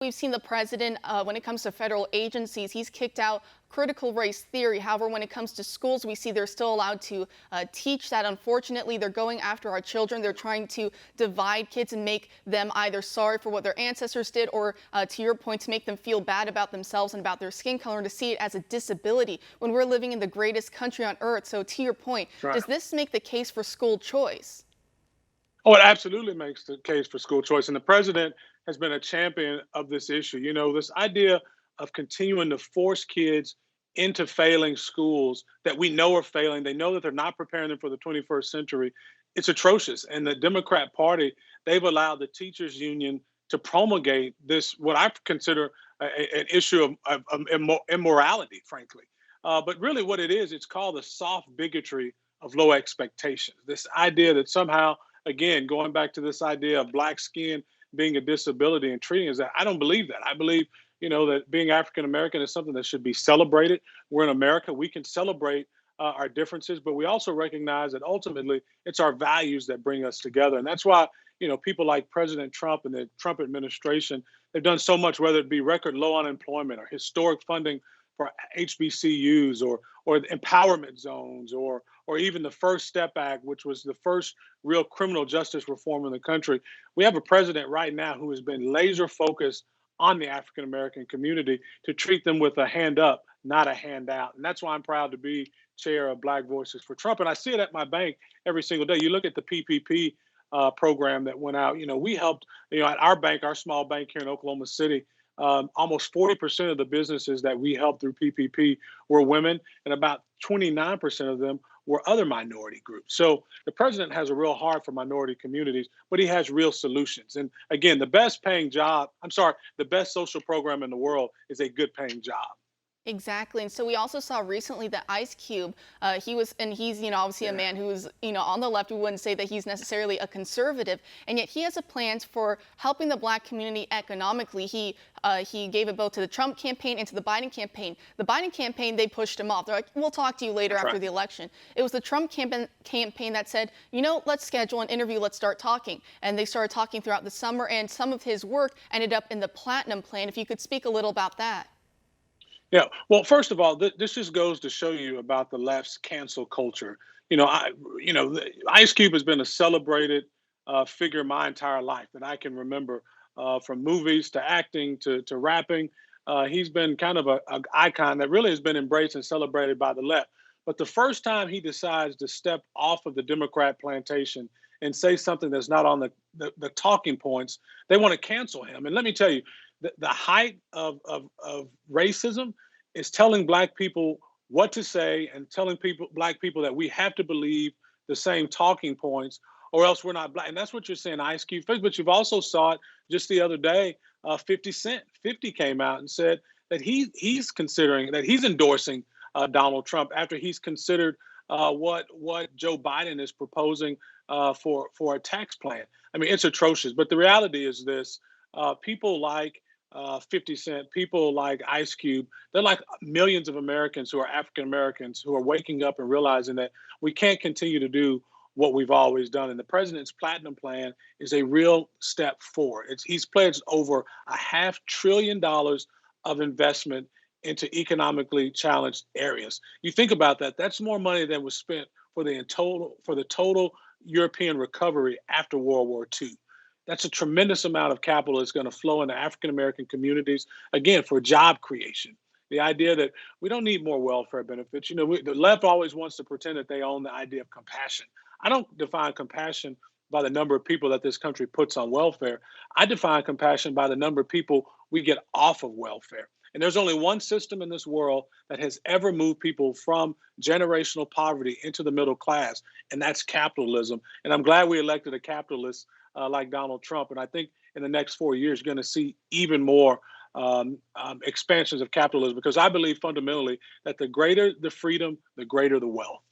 We've seen the president, when it comes to federal agencies, he's kicked out critical race theory. However, when it comes to schools, we see they're still allowed to teach that. Unfortunately, they're going after our children. They're trying to divide kids and make them either sorry for what their ancestors did or, to your point, to make them feel bad about themselves and about their skin color, and to see it as a disability when we're living in the greatest country on earth. So to your point, Right. does this make the case for school choice? Oh, it absolutely makes the case for school choice. And the president has been a champion of this issue. This idea of continuing to force kids into failing schools that we know are failing, they know that they're not preparing them for the 21st century. It's atrocious. And the Democrat Party, they've allowed the teachers union to promulgate this, what I consider an issue of immorality, frankly. But really, what it is, it's called the soft bigotry of low expectations. This idea that somehow, again, going back to this idea of black skin being a disability and treating as that, I don't believe that. I believe, that being African American is something that should be celebrated. We're in America. We can celebrate our differences, but we also recognize that ultimately it's our values that bring us together. And that's why, people like President Trump and the Trump administration, they've done so much, whether it be record low unemployment or historic funding for HBCUs or empowerment zones or even the First Step Act, which was the first real criminal justice reform in the country. We have a president right now who has been laser focused on the African American community to treat them with a hand up, not a handout. And that's why I'm proud to be chair of Black Voices for Trump. And I see it at my bank every single day. You look at the PPP program that went out. We helped, at our bank, our small bank here in Oklahoma City, almost 40% of the businesses that we helped through PPP were women, and about 29% of them were other minority groups. So the president has a real heart for minority communities, but he has real solutions. And again, the best social program in the world is a good paying job. Exactly. And so we also saw recently that Ice Cube, he's, obviously a Yeah, man who's, on the left. We wouldn't say that he's necessarily a conservative, and yet he has a plan for helping the black community economically. He gave a vote to the Trump campaign and to the Biden campaign. The Biden campaign, they pushed him off. They're like, we'll talk to you later that's after right. the election. It was the Trump campaign that said, let's schedule an interview, let's start talking. And they started talking throughout the summer, and some of his work ended up in the Platinum Plan. If you could speak a little about that. Yeah. Well, first of all, this just goes to show you about the left's cancel culture. Ice Cube has been a celebrated figure my entire life that I can remember, from movies to acting to rapping. He's been kind of a icon that really has been embraced and celebrated by the left. But the first time he decides to step off of the Democrat plantation and say something that's not on the talking points, they want to cancel him. And let me tell you, the height of racism is telling black people what to say and telling black people that we have to believe the same talking points or else we're not black. And that's what you're saying, Ice Cube. But you've also saw it just the other day. 50 Cent, 50 came out and said that he's considering that he's endorsing Donald Trump after he's considered what Joe Biden is proposing for a tax plan. I mean, it's atrocious. But the reality is this: people like 50 Cent, people like Ice Cube, they're like millions of Americans who are African Americans who are waking up and realizing that we can't continue to do what we've always done. And the president's Platinum Plan is a real step forward. He's pledged over $500 billion of investment into economically challenged areas. You think about that, that's more money than was spent for the total European recovery after World War II. That's a tremendous amount of capital that's going to flow into African American communities, again, for job creation. The idea that we don't need more welfare benefits. The left always wants to pretend that they own the idea of compassion. I don't define compassion by the number of people that this country puts on welfare. I define compassion by the number of people we get off of welfare. And there's only one system in this world that has ever moved people from generational poverty into the middle class, and that's capitalism. And I'm glad we elected a capitalist like Donald Trump. And I think in the next 4 years, you're going to see even more expansions of capitalism, because I believe fundamentally that the greater the freedom, the greater the wealth.